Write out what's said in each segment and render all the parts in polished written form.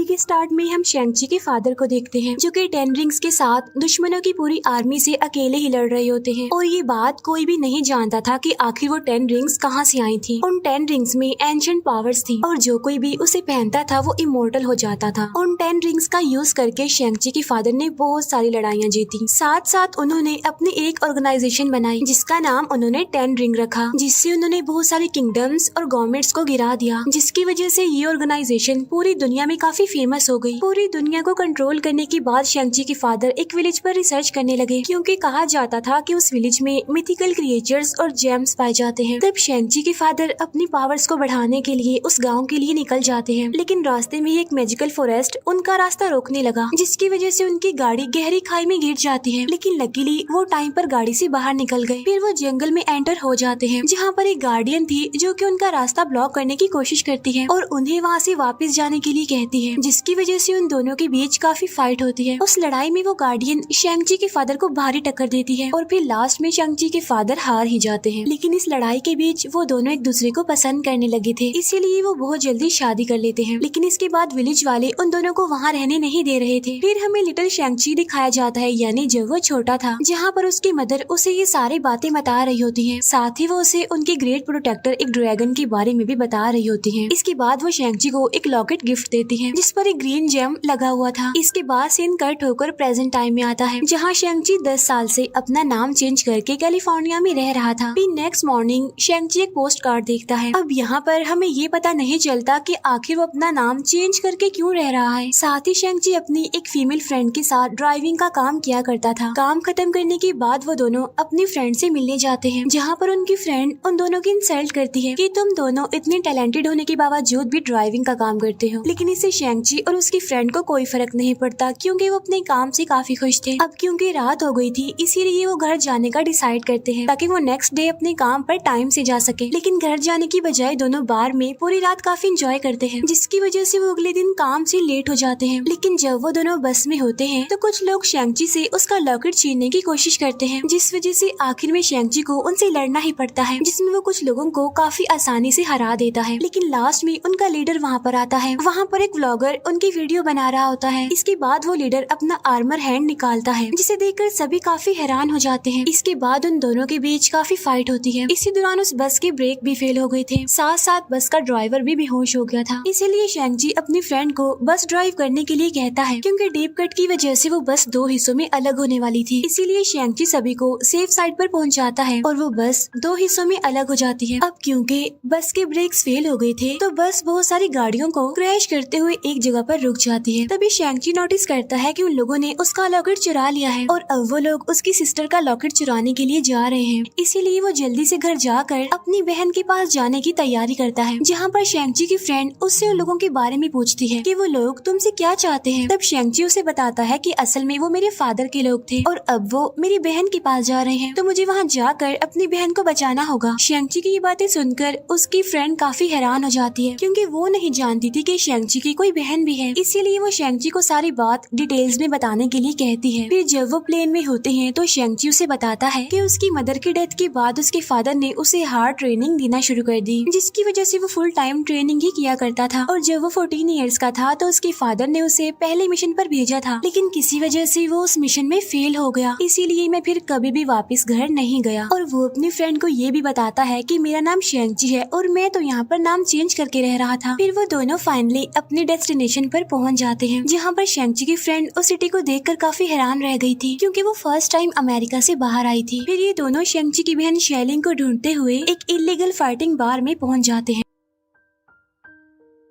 के स्टार्ट में हम शेंगची के फादर को देखते हैं जो कि 10 रिंग्स के साथ दुश्मनों की पूरी आर्मी से अकेले ही लड़ रहे होते हैं। और ये बात कोई भी नहीं जानता था कि आखिर वो 10 रिंग्स कहाँ से आई थी। उन 10 रिंग्स में एंशिएंट पावर्स थी और जो कोई भी उसे पहनता था वो इमोर्टल हो जाता था। उन 10 रिंग्स का यूज करके शेंगची के फादर ने बहुत सारी लड़ाइयाँ जीती। साथ साथ उन्होंने अपनी एक ऑर्गेनाइजेशन बनाई जिसका नाम उन्होंने 10 रिंग रखा, जिससे उन्होंने बहुत सारे किंगडम्स और गवर्नमेंट्स को गिरा दिया, जिसकी वजह से ये ऑर्गेनाइजेशन पूरी दुनिया में काफी फेमस हो गई। पूरी दुनिया को कंट्रोल करने के बाद शेंगची के फादर एक विलेज पर रिसर्च करने लगे क्योंकि कहा जाता था कि उस विलेज में मिथिकल क्रिएचर्स और जेम्स पाए जाते हैं। तब शेंगची के फादर अपनी पावर्स को बढ़ाने के लिए उस गाँव के लिए निकल जाते हैं, लेकिन रास्ते में एक मैजिकल फॉरेस्ट उनका रास्ता रोकने लगा, जिसकी वजह से उनकी गाड़ी गहरी खाई में गिर जाती है। लेकिन लकीली वो टाइम पर गाड़ी से बाहर निकल गए। फिर वो जंगल में एंटर हो जाते हैं जहाँ पर एक गार्डियन थी जो कि उनका रास्ता ब्लॉक करने की कोशिश करती है और उन्हें वहाँ से वापस जाने के लिए कहती है, जिसकी वजह से उन दोनों के बीच काफी फाइट होती है। उस लड़ाई में वो गार्डियन शेंगची के फादर को भारी टक्कर देती है और फिर लास्ट में शेंगची के फादर हार ही जाते हैं। लेकिन इस लड़ाई के बीच वो दोनों एक दूसरे को पसंद करने लगे थे, इसीलिए वो बहुत जल्दी शादी कर लेते हैं। लेकिन इसके बाद विलेज वाले उन दोनों को वहाँ रहने नहीं दे रहे थे। फिर हमें लिटिल शेंगची दिखाया जाता है, यानी जब वो छोटा था, जहाँ पर उसकी मदर उसे ये सारी बातें बता रही होती है। साथ ही वो उसे उनके ग्रेट प्रोटेक्टर एक ड्रैगन के बारे में भी बता रही होती है। इसके बाद वो शेंगची को एक लॉकेट गिफ्ट देती है जिस पर एक ग्रीन जेम लगा हुआ था। इसके बाद सीन कट होकर प्रेजेंट टाइम में आता है जहाँ शेंगची 10 साल से अपना नाम चेंज करके कैलिफोर्निया में रह रहा था। फिर नेक्स्ट मॉर्निंग शेंगची एक पोस्ट कार्ड देखता है। अब यहाँ पर हमें ये पता नहीं चलता कि आखिर वो अपना नाम चेंज करके क्यों रह रहा है। साथ ही शेंगची अपनी एक फीमेल फ्रेंड के साथ ड्राइविंग का काम किया करता था। काम खत्म करने के बाद वो दोनों अपनी फ्रेंड से मिलने जाते हैं, जहाँ पर उनकी फ्रेंड उन दोनों की इंसल्ट करती है कि तुम दोनों इतने टैलेंटेड होने के बावजूद भी ड्राइविंग का काम करते हो। लेकिन इससे शेंगची और उसकी फ्रेंड को कोई फर्क नहीं पड़ता क्योंकि वो अपने काम से काफी खुश थे। अब क्योंकि रात हो गई थी इसीलिए वो घर जाने का डिसाइड करते हैं ताकि वो नेक्स्ट डे अपने काम पर टाइम से जा सके। लेकिन घर जाने की बजाय दोनों बार में पूरी रात काफी एंजॉय करते हैं, जिसकी वजह से वो अगले दिन काम से लेट हो जाते हैं। लेकिन जब वो दोनों बस में होते हैं तो कुछ लोग शेंगची से उसका लॉकेट छीनने की कोशिश करते हैं, जिस वजह से आखिर में शेंगची को उनसे लड़ना ही पड़ता है, जिसमें वो कुछ लोगों को काफी आसानी से हरा देता है। लेकिन लास्ट में उनका लीडर वहाँ पर आता है। वहाँ पर एक व्लॉगर उनकी वीडियो बना रहा होता है। इसके बाद वो लीडर अपना आर्मर हैंड निकालता है, जिसे देखकर सभी काफी हैरान हो जाते हैं। इसके बाद उन दोनों के बीच काफी फाइट होती है। इसी दौरान उस बस के ब्रेक भी फेल हो गए थे, साथ साथ बस का ड्राइवर भी बेहोश हो गया था। इसीलिए शेंगची अपनी फ्रेंड को बस ड्राइव करने के लिए कहता है क्योंकि डीप कट की वजह से वो बस 2 हिस्सों में अलग होने वाली थी। इसीलिए शेंगची सभी को सेफ साइड पर पहुंचाता है और वो बस 2 हिस्सों में अलग हो जाती है। अब क्योंकि बस के ब्रेक्स फेल हो गए थे तो बस बहुत सारी गाड़ियों को क्रैश करते हुए एक जगह पर रुक जाती है। तभी शेंगची नोटिस करता है कि उन लोगों ने उसका लॉकेट चुरा लिया है और अब वो लोग उसकी सिस्टर का लॉकेट चुराने के लिए जा रहे हैं। इसीलिए वो जल्दी से घर जाकर अपनी बहन के पास जाने की तैयारी करता है, जहाँ पर शेंगची की फ्रेंड उससे उन लोगों के बारे में पूछती है कि वो लोग तुमसे क्या चाहते हैं। तब शेंगची उसे बताता है कि असल में वो मेरे फादर के लोग थे और अब वो मेरी बहन के पास जा रहे हैं, तो मुझे वहाँ जाकर अपनी बहन को बचाना होगा। शेंगची की ये बातें सुनकर उसकी फ्रेंड काफी हैरान हो जाती है क्योंकि वो नहीं जानती थी कि शेंगची की कोई बहन भी है। इसीलिए वो शेंगची को सारी बात डिटेल्स में बताने के लिए कहती है। फिर जब वो प्लेन में होते हैं तो शेंगची उसे बताता है कि उसकी मदर की डेथ के बाद उसके फादर ने उसे हार्ड ट्रेनिंग देना शुरू कर दी, जिसकी वजह से वो फुल टाइम ट्रेनिंग ही किया करता था। और जब वो 14 इयर्स का था तो उसके फादर ने उसे पहले मिशन पर भेजा था, लेकिन किसी वजह से वो उस मिशन में फेल हो गया। इसीलिए मैं फिर कभी भी वापस घर नहीं गया। और वो अपनी फ्रेंड को ये भी बताता है कि मेरा नाम शेंगची है और मैं तो यहाँ पर नाम चेंज करके रह रहा था। फिर वो दोनों फाइनली अपने डेस्टिनेशन पर पहुँच जाते हैं, जहाँ पर शेंगची की फ्रेंड उस सिटी को देखकर काफी हैरान रह गई थी क्योंकि वो फर्स्ट टाइम अमेरिका से बाहर आई थी। फिर ये दोनों शेंगची की बहन शेलिंग को ढूंढते हुए एक इलीगल फाइटिंग बार में पहुंच जाते हैं।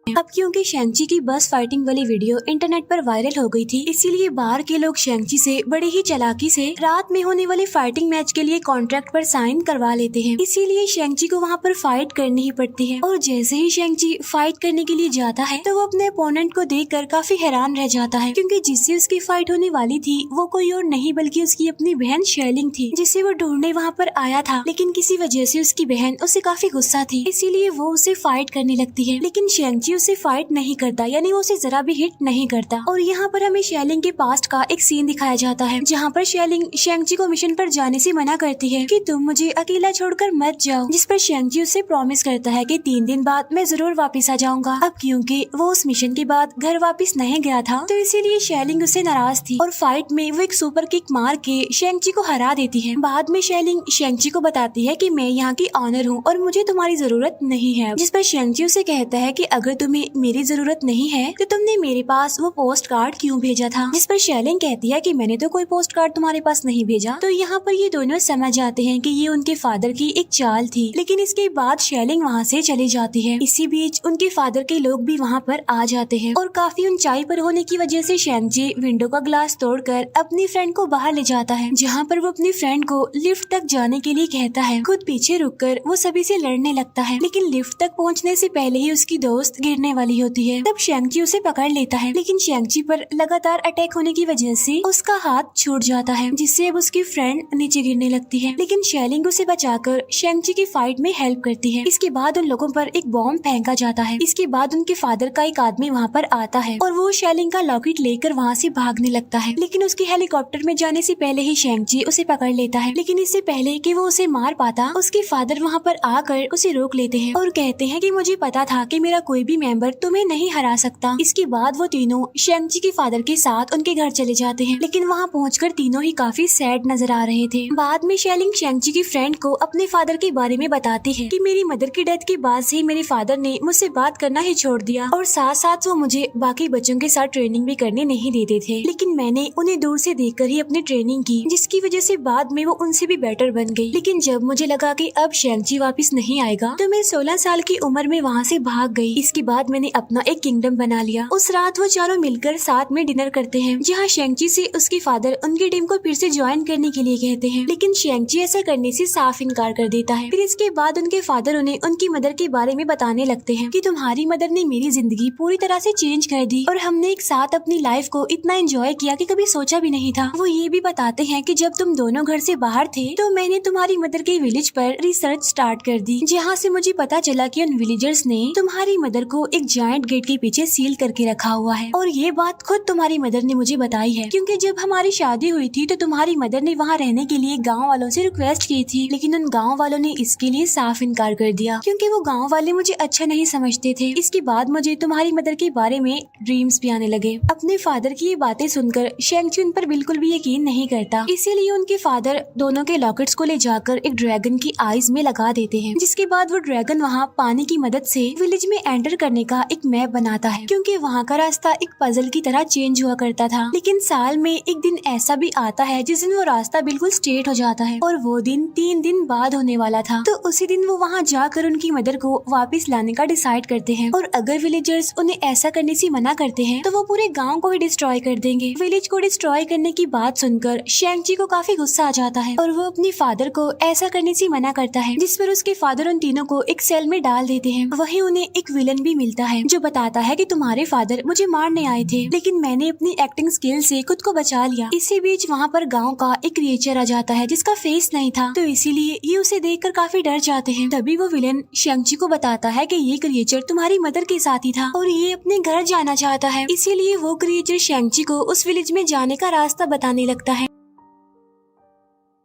अब क्योंकि शेंगची की बस फाइटिंग वाली वीडियो इंटरनेट पर वायरल हो गई थी, इसीलिए बाहर के लोग शेंगची से बड़ी ही चालाकी से रात में होने वाले फाइटिंग मैच के लिए कॉन्ट्रैक्ट पर साइन करवा लेते हैं। इसीलिए शेंगची को वहाँ पर फाइट करनी ही पड़ती है। और जैसे ही शेंगची फाइट करने के लिए जाता है तो वो अपने अपोनेंट को देखकर काफी हैरान रह जाता है क्योंकि जिससे उसकी फाइट होने वाली थी वो कोई और नहीं बल्कि उसकी अपनी बहन शेलिंग थी, जिसे वो ढूंढने वहाँ पर आया था। लेकिन किसी वजह से उसकी बहन उससे काफी गुस्सा थी, इसीलिए वो उसे फाइट करने लगती है। लेकिन शेंगची उससे फाइट नहीं करता, यानी वो उसे जरा भी हिट नहीं करता। और यहाँ पर हमें शेलिंग के पास्ट का एक सीन दिखाया जाता है जहाँ पर शेलिंग शेंगची को मिशन पर जाने से मना करती है कि तुम मुझे अकेला छोड़कर मत जाओ, जिस पर शेंगची उससे प्रॉमिस करता है कि 3 दिन बाद मैं जरूर वापस आ जाऊंगा। अब क्योंकि वो उस मिशन के बाद घर वापस नहीं गया था तो इसीलिए शेलिंग उससे नाराज थी और फाइट में वो एक सुपर किक मार के शेंगची को हरा देती है। बाद में शेलिंग शेंगची को बताती है कि मैं यहाँ की ऑनर हूँ और मुझे तुम्हारी जरूरत नहीं है, जिस पर शेंगची उसे कहता है कि अगर तुम्हें मेरी जरूरत नहीं है तो तुमने मेरे पास वो पोस्ट कार्ड क्यों भेजा था, जिस पर शेलिंग कहती है कि मैंने तो कोई पोस्ट कार्ड तुम्हारे पास नहीं भेजा। तो यहाँ पर ये दोनों समझ जाते हैं कि ये उनके फादर की एक चाल थी, लेकिन इसके बाद शेलिंग वहाँ से चली जाती है। इसी बीच उनके फादर के लोग भी वहाँ पर आ जाते हैं और काफी ऊंचाई पर होने की वजह से शेंगची विंडो का ग्लास तोड़कर अपनी फ्रेंड को बाहर ले जाता है, जहाँ पर वो अपनी फ्रेंड को लिफ्ट तक जाने के लिए कहता है। खुद पीछे रुककर वो सभी से लड़ने लगता है, लेकिन लिफ्ट तक पहुँचने से पहले ही उसकी दोस्त गिरने वाली होती है। तब शेंगची उसे पकड़ लेता है, लेकिन शेंगची पर लगातार अटैक होने की वजह से उसका हाथ छूट जाता है, जिससे अब उसकी फ्रेंड नीचे गिरने लगती है। लेकिन शेलिंग उसे बचाकर शेंगची की फाइट में हेल्प करती है। इसके बाद उन लोगों पर एक बॉम्ब फेंका जाता है। इसके बाद उनके फादर का एक आदमी वहाँ पर आता है और वो शेलिंग का लॉकेट लेकर वहाँ से भागने लगता है, लेकिन उसके हेलीकॉप्टर में जाने से पहले ही शेंगची उसे पकड़ लेता है। लेकिन इससे पहले कि वो उसे मार पाता, उसके फादर वहाँ पर आकर उसे रोक लेते हैं और कहते हैं कि मुझे पता था कि मेरा कोई भी मेंबर तुम्हें नहीं हरा सकता। इसके बाद वो तीनों शेंगची के फादर के साथ उनके घर चले जाते हैं, लेकिन वहाँ पहुंचकर तीनों ही काफी सैड नजर आ रहे थे। बाद में शेलिंग शेंगची की फ्रेंड को अपने फादर के बारे में बताती है कि मेरी मदर की डेथ के बाद से ही मेरे फादर ने मुझसे बात करना ही छोड़ दिया और साथ साथ वो मुझे बाकी बच्चों के साथ ट्रेनिंग भी करने नहीं देते थे, लेकिन मैंने उन्हें दूर से देखकर ही अपनी ट्रेनिंग की, जिसकी वजह से बाद में वो उनसे भी बेटर बन गई। लेकिन जब मुझे लगा कि अब शेंगची वापस नहीं आएगा तो मैं 16 साल की उम्र में वहाँ से भाग गई। इसके बाद मैंने अपना एक किंगडम बना लिया। उस रात वो चारों मिलकर साथ में डिनर करते हैं, जहाँ शेंगची से उसके फादर उनकी टीम को फिर से ज्वाइन करने के लिए कहते हैं, लेकिन शेंगची ऐसा करने से साफ इनकार कर देता है। फिर इसके बाद उनके फादर उन्हें उनकी मदर के बारे में बताने लगते हैं कि तुम्हारी मदर ने मेरी जिंदगी पूरी तरह से चेंज कर दी और हमने एक साथ अपनी लाइफ को इतना एंजॉय किया कि कभी सोचा भी नहीं था। वो ये भी बताते हैं कि जब तुम दोनों घर से बाहर थे तो मैंने तुम्हारी मदर के विलेज पर रिसर्च स्टार्ट कर दी, जहाँ से मुझे पता चला कि उन विलेजर्स ने तुम्हारी मदर को एक जायंट गेट के पीछे सील करके रखा हुआ है। और ये बात खुद तुम्हारी मदर ने मुझे बताई है, क्योंकि जब हमारी शादी हुई थी तो तुम्हारी मदर ने वहाँ रहने के लिए गाँव वालों से रिक्वेस्ट की थी, लेकिन उन गाँव वालों ने इसके लिए साफ इनकार कर दिया, क्योंकि वो गाँव वाले मुझे अच्छा नहीं समझते थे। इसके बाद मुझे तुम्हारी मदर के बारे में ड्रीम्स भी आने लगे। अपने फादर की ये बातें सुनकर शेंगची उन पर बिल्कुल भी यकीन नहीं करता, इसीलिए उनके फादर दोनों के लॉकेट्स को ले जाकर एक ड्रैगन की आईज में लगा देते हैं, जिसके बाद वो ड्रैगन वहाँ पानी की मदद से विलेज में एंटर करने का एक मैप बनाता है, क्योंकि वहाँ का रास्ता एक पजल की तरह चेंज हुआ करता था। लेकिन साल में एक दिन ऐसा भी आता है जिस दिन वो रास्ता बिल्कुल स्ट्रेट हो जाता है, और वो दिन 3 दिन बाद होने वाला था। तो उसी दिन वो वहाँ जाकर उनकी मदर को वापस लाने का डिसाइड करते हैं, और अगर विलेजर्स उन्हें ऐसा करने से मना करते हैं तो वो पूरे गाँव को ही डिस्ट्रॉय कर देंगे। विलेज को डिस्ट्रॉय करने की बात सुनकर शेंगची को काफी गुस्सा आ जाता है और वो अपने फादर को ऐसा करने से मना करता है, जिस पर उसके फादर उन तीनों को एक सेल में डाल देते हैं। वहीं उन्हें एक विलन भी मिलता है जो बताता है कि तुम्हारे फादर मुझे मारने आए थे, लेकिन मैंने अपनी एक्टिंग स्किल से खुद को बचा लिया। इसी बीच वहाँ पर गांव का एक क्रिएचर आ जाता है जिसका फेस नहीं था, तो इसीलिए ये उसे देखकर काफी डर जाते हैं। तभी वो विलन शेंगची को बताता है कि ये क्रिएचर तुम्हारी मदर के साथ ही था और ये अपने घर जाना चाहता है, इसीलिए वो क्रिएचर शेंगची को उस विलेज में जाने का रास्ता बताने लगता है।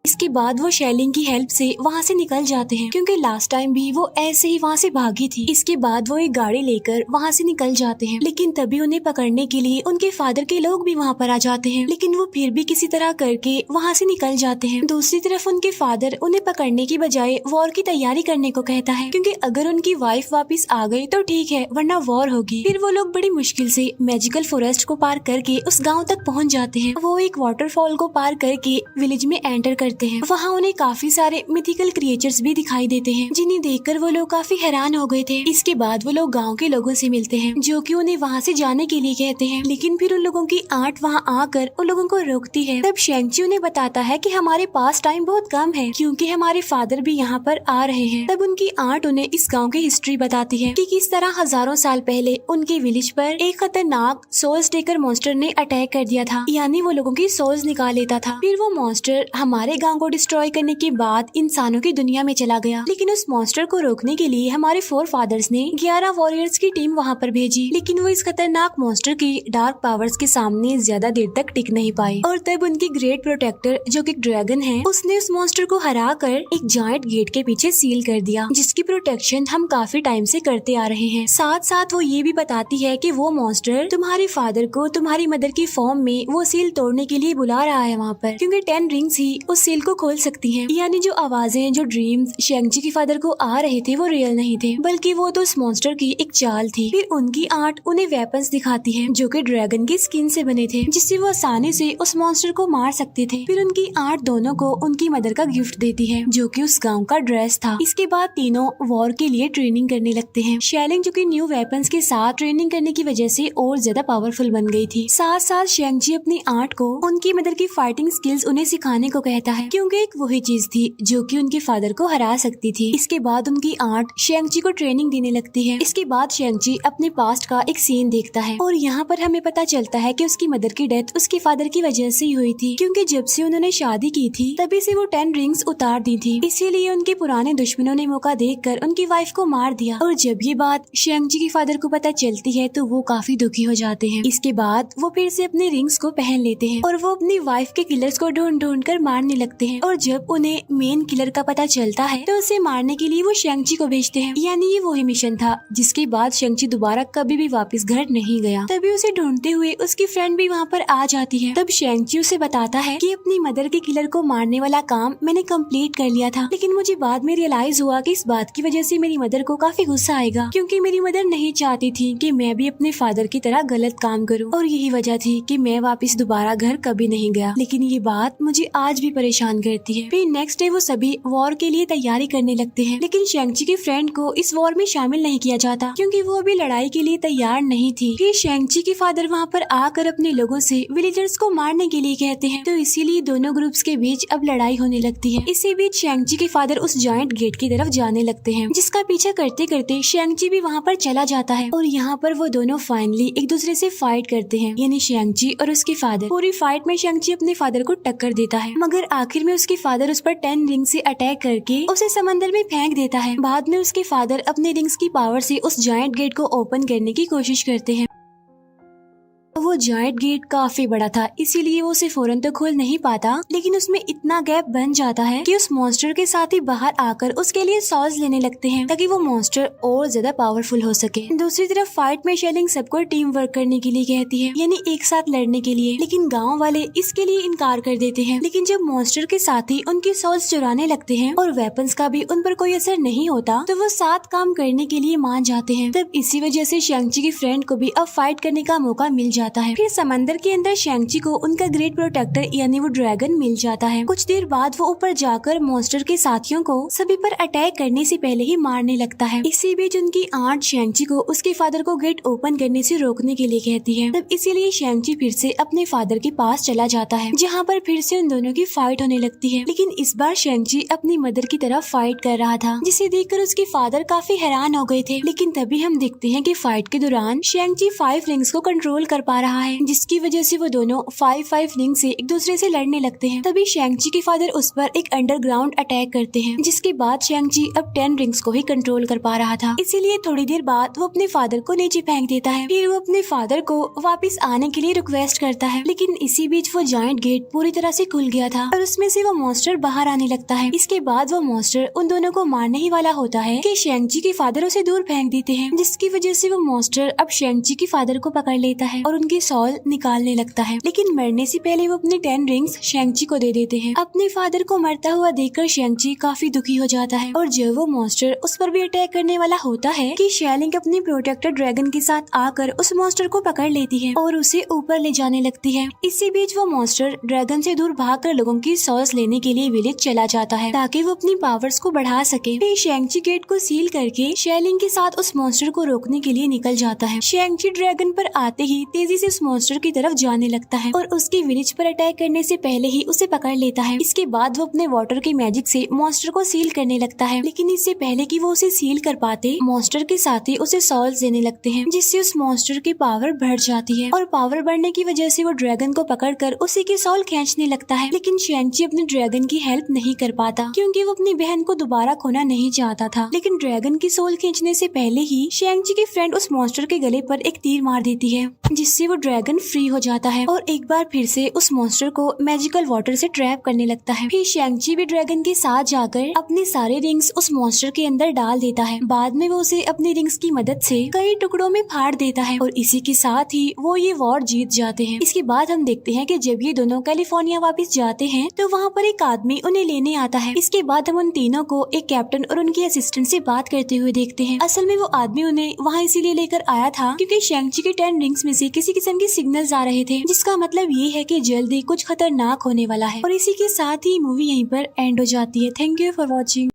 इसके बाद वो शेलिंग की हेल्प से वहाँ से निकल जाते हैं, क्योंकि लास्ट टाइम भी वो ऐसे ही वहाँ से भागी थी। इसके बाद वो एक गाड़ी लेकर वहाँ से निकल जाते हैं, लेकिन तभी उन्हें पकड़ने के लिए उनके फादर के लोग भी वहाँ पर आ जाते हैं, लेकिन वो फिर भी किसी तरह करके वहाँ से निकल जाते हैं। दूसरी तरफ उनके फादर उन्हें पकड़ने की बजाय वॉर की तैयारी करने को कहता है, क्योंकि अगर उनकी वाइफ वापस आ गई तो ठीक है, वरना वॉर होगी। फिर वो लोग बड़ी मुश्किल से मैजिकल फॉरेस्ट को पार करके उस गाँव तक पहुँच जाते हैं। वो एक वाटरफॉल को पार करके विलेज में एंटर करते हैं। वहाँ उन्हें काफी सारे मिथिकल क्रिएचर्स भी दिखाई देते हैं, जिन्हें देखकर वो लोग काफी हैरान हो गए थे। इसके बाद वो लोग गांव के लोगों से मिलते हैं, जो कि उन्हें वहाँ से जाने के लिए कहते हैं, लेकिन फिर उन लोगों की आंट वहाँ आकर उन लोगों को रोकती है। तब शेंगची उन्हें बताता है कि हमारे पास टाइम बहुत कम है, क्योंकि हमारे फादर भी यहाँ पर आ रहे हैं। तब उनकी आंट उन्हें इस गाँव की हिस्ट्री बताती है कि किस तरह हजारों साल पहले उनके विलेज पर एक खतरनाक सोल्स टेकर मॉन्स्टर ने अटैक कर दिया था, यानी वो लोगों की सोल्स निकाल लेता था। फिर वो मॉन्स्टर हमारे गांव को डिस्ट्रॉय करने के बाद इंसानों की दुनिया में चला गया। लेकिन उस मॉन्स्टर को रोकने के लिए हमारे 4 फादर्स ने 11 वॉरियर्स की टीम वहाँ पर भेजी, लेकिन वो इस खतरनाक मॉन्स्टर की डार्क पावर्स के सामने ज्यादा देर तक टिक नहीं पाए। और तब उनकी ग्रेट प्रोटेक्टर जो कि ड्रैगन है, उसने उस मॉन्स्टर को हरा कर एक जायंट गेट के पीछे सील कर दिया, जिसकी प्रोटेक्शन हम काफी टाइम से करते आ रहे हैं। साथ साथ वो ये भी बताती है कि वो मॉन्स्टर तुम्हारे फादर को तुम्हारी मदर की फॉर्म में वो सील तोड़ने के लिए बुला रहा है वहाँ पर, क्योंकि 10 रिंग्स ही उस सील को खोल सकती हैं। यानी जो आवाजें, जो ड्रीम्स शेंगची के फादर को आ रहे थे वो रियल नहीं थे, बल्कि वो तो उस मॉन्स्टर की एक चाल थी। फिर उनकी आर्ट उन्हें वेपन्स दिखाती है जो कि ड्रैगन की स्किन से बने थे, जिससे वो आसानी से उस मॉन्स्टर को मार सकते थे। फिर उनकी आर्ट दोनों को उनकी मदर का गिफ्ट देती है, जो कि उस गाँव का ड्रेस था। इसके बाद तीनों वॉर के लिए ट्रेनिंग करने लगते हैं। शेलिंग जो कि न्यू वेपन्स के साथ ट्रेनिंग करने की वजह से और ज्यादा पावरफुल बन गई थी। साथ साथ शेंगची अपनी आर्ट को उनकी मदर की फाइटिंग स्किल्स उन्हें सिखाने को कहता है, क्योंकि एक वही चीज थी जो कि उनके फादर को हरा सकती थी। इसके बाद उनकी आर्ट शेंगची को ट्रेनिंग देने लगती है। इसके बाद शेंगची अपने पास्ट का एक सीन देखता है और यहाँ पर हमें पता चलता है कि उसकी मदर की डेथ उसके फादर की वजह से ही हुई थी, क्योंकि जब से उन्होंने शादी की थी तभी से वो 10 रिंग्स उतार दी थी। इसीलिए उनके पुराने दुश्मनों ने मौका देखकर उनकी वाइफ को मार दिया। और जब ये बात शेंगची के फादर को पता चलती है तो वो काफी दुखी हो जाते हैं। इसके बाद वो फिर से अपने रिंग्स को पहन लेते हैं और वो अपनी वाइफ के किलर्स को ढूंढ ढूंढ कर मारने लगते हैं। और जब उन्हें मेन किलर का पता चलता है तो उसे मारने के लिए वो शेंगची को भेजते हैं। यानी ये वही मिशन था जिसके बाद शेंगची दोबारा कभी भी वापस घर नहीं गया। तभी उसे ढूंढते हुए उसकी फ्रेंड भी वहाँ पर आ जाती है। तब शेंगची उसे बताता है कि अपनी मदर के किलर को मारने वाला काम मैंने कंप्लीट कर लिया था, लेकिन मुझे बाद में रियलाइज हुआ कि इस बात की वजह से मेरी मदर को काफी गुस्सा आएगा, क्योंकि मेरी मदर नहीं चाहती थी कि मैं भी अपने फादर की तरह गलत काम करूं, और यही वजह थी कि मैं वापस दोबारा घर कभी नहीं गया। लेकिन ये बात मुझे आज भी परेशान करती है। फिर नेक्स्ट डे वो सभी वॉर के लिए तैयारी करने लगते हैं, लेकिन शेंगची के फ्रेंड को इस वॉर में शामिल नहीं किया जाता, क्योंकि वो अभी लड़ाई के लिए तैयार नहीं थी। फिर शेंगची के फादर वहाँ पर आकर अपने लोगों से विलेजर्स को मारने के लिए कहते हैं, तो इसीलिए दोनों ग्रुप्स के बीच अब लड़ाई होने लगती है। इसी बीच शेंगची के फादर उस जायंट गेट की तरफ जाने लगते हैं, जिसका पीछा करते करते शेंगची भी वहाँ पर चला जाता है। और यहाँ पर वो दोनों फाइनली एक दूसरे से फाइट करते हैं, यानी शेंगची और उसके फादर। पूरी फाइट में शेंगची अपने फादर को टक्कर देता है, मगर आखिर में उसके फादर उस पर 10 रिंग से अटैक करके उसे समंदर में फेंक देता है। बाद में उसके फादर अपने रिंग्स की पावर से उस जायंट गेट को ओपन करने की कोशिश करते हैं। वो जायंट गेट काफी बड़ा था, इसीलिए वो उसे फौरन तो खोल नहीं पाता, लेकिन उसमें इतना गैप बन जाता है कि उस मॉन्स्टर के साथ ही बाहर आकर उसके लिए सॉस लेने लगते हैं, ताकि वो मॉन्स्टर और ज्यादा पावरफुल हो सके। दूसरी तरफ फाइट में शेलिंग सबको टीम वर्क करने के लिए कहती है, यानी एक साथ लड़ने के लिए, लेकिन गाँव वाले इसके लिए इनकार कर देते हैं। लेकिन जब मॉन्स्टर के साथी उनकी सॉस चुराने लगते हैं और वेपन्स का भी उन पर कोई असर नहीं होता, तो वो साथ काम करने के लिए मान जाते हैं। तब इसी वजह से शेंगची की फ्रेंड को भी अब फाइट करने का मौका मिल जाता है। फिर समंदर के अंदर शेंगची को उनका ग्रेट प्रोटेक्टर यानी वो ड्रैगन मिल जाता है। कुछ देर बाद वो ऊपर जाकर मॉन्स्टर के साथियों को सभी पर अटैक करने से पहले ही मारने लगता है। इसी बीच उनकी आंट शेंगची को उसके फादर को गेट ओपन करने से रोकने के लिए कहती है। तब इसीलिए शेंगची फिर से अपने फादर के पास चला जाता है, जहाँ पर फिर से उन दोनों की फाइट होने लगती है। लेकिन इस बार शेंगची अपनी मदर की तरफ फाइट कर रहा था, जिसे देखकर उसके फादर काफी हैरान हो गए थे। लेकिन तभी हम देखते हैं कि फाइट के दौरान शेंगची 5 रिंग्स को कंट्रोल कर पा रहा है, जिसकी वजह से वो दोनों 5 रिंग से एक दूसरे से लड़ने लगते हैं। तभी शेंगची के फादर उस पर एक अंडरग्राउंड अटैक करते हैं, जिसके बाद शेंगची अब 10 रिंग्स को ही कंट्रोल कर पा रहा था। इसीलिए थोड़ी देर बाद वो अपने फादर को नीचे फेंक देता है। फिर वो अपने फादर को वापस आने के लिए रिक्वेस्ट करता है, लेकिन इसी बीच वो जायंट गेट पूरी तरह से खुल गया था और उसमें से वो मॉन्स्टर बाहर आने लगता है। इसके बाद वो मॉन्स्टर उन दोनों को मारने ही वाला होता है कि शेंगची के फादर उसे दूर फेंक देते हैं, जिसकी वजह से वो मॉन्स्टर अब शेंगची के फादर को पकड़ लेता है और उनकी सॉल निकालने लगता है। लेकिन मरने से पहले वो अपने 10 रिंग्स शेंगची को दे देते हैं। अपने फादर को मरता हुआ देखकर शेंगची काफी दुखी हो जाता है और जब वो मॉन्स्टर उस पर भी अटैक करने वाला होता है कि शेलिंग अपनी प्रोटेक्टर ड्रैगन के साथ आकर उस मॉन्स्टर को पकड़ लेती है और उसे ऊपर ले जाने लगती है। इसी बीच वो मॉन्स्टर ड्रैगन से दूर भागकर लोगों की सॉस लेने के लिए विलेज चला जाता है, ताकि वो अपनी पावर्स को बढ़ा सके। फिर शेंगची गेट को सील करके शेलिंग के साथ उस मॉन्स्टर को रोकने के लिए निकल जाता है। शेंगची ड्रैगन पर आते ही तेजी से उस मॉन्स्टर की तरफ जाने लगता है और उसके विलेज पर अटैक करने से पहले ही उसे पकड़ लेता है। इसके बाद वो अपने वाटर के मैजिक से मॉन्स्टर को सील करने लगता है, लेकिन इससे पहले कि वो उसे सील कर पाते, मॉन्स्टर के साथ ही उसे सॉल्स देने लगते हैं, जिससे उस मॉन्स्टर की पावर बढ़ जाती है और पावर बढ़ने की वजह से वो ड्रैगन को पकड़कर उसी की सोल खींचने लगता है। लेकिन शेंग-ची अपने ड्रैगन की हेल्प नहीं कर पाता क्योंकि वो अपनी बहन को दोबारा खोना नहीं चाहता था। लेकिन ड्रैगन की सोल खींचने से पहले ही शेंग-ची की फ्रेंड उस मॉन्स्टर के गले पर एक तीर मार देती है, जिससे वो ड्रैगन फ्री हो जाता है और एक बार फिर से उस मॉन्स्टर को मैजिकल वाटर से ट्रैप करने लगता है। फिर शेंग-ची भी ड्रैगन के साथ जाकर अपने सारे रिंग्स उस मॉन्स्टर के अंदर डाल देता है। बाद में वो उसे अपनी रिंग्स की मदद से कई टुकड़ों में फाड़ देता है और इसी के साथ ही वो ये वॉर जीत जाते हैं। इसके बाद हम देखते हैं कि जब ये दोनों कैलिफोर्निया वापस जाते हैं तो वहाँ पर एक आदमी उन्हें लेने आता है। इसके बाद हम उन तीनों को एक कैप्टन और उनके असिस्टेंट से बात करते हुए देखते हैं। असल में वो आदमी उन्हें वहाँ इसीलिए लेकर आया था क्योंकि शेंग-ची के 10 रिंग्स में से किसी किस्म के सिग्नल्स आ रहे थे, जिसका मतलब ये है कि जल्दी कुछ खतरनाक होने वाला है। और इसी के साथ ही मूवी यहीं पर एंड हो जाती है। Thank you for watching.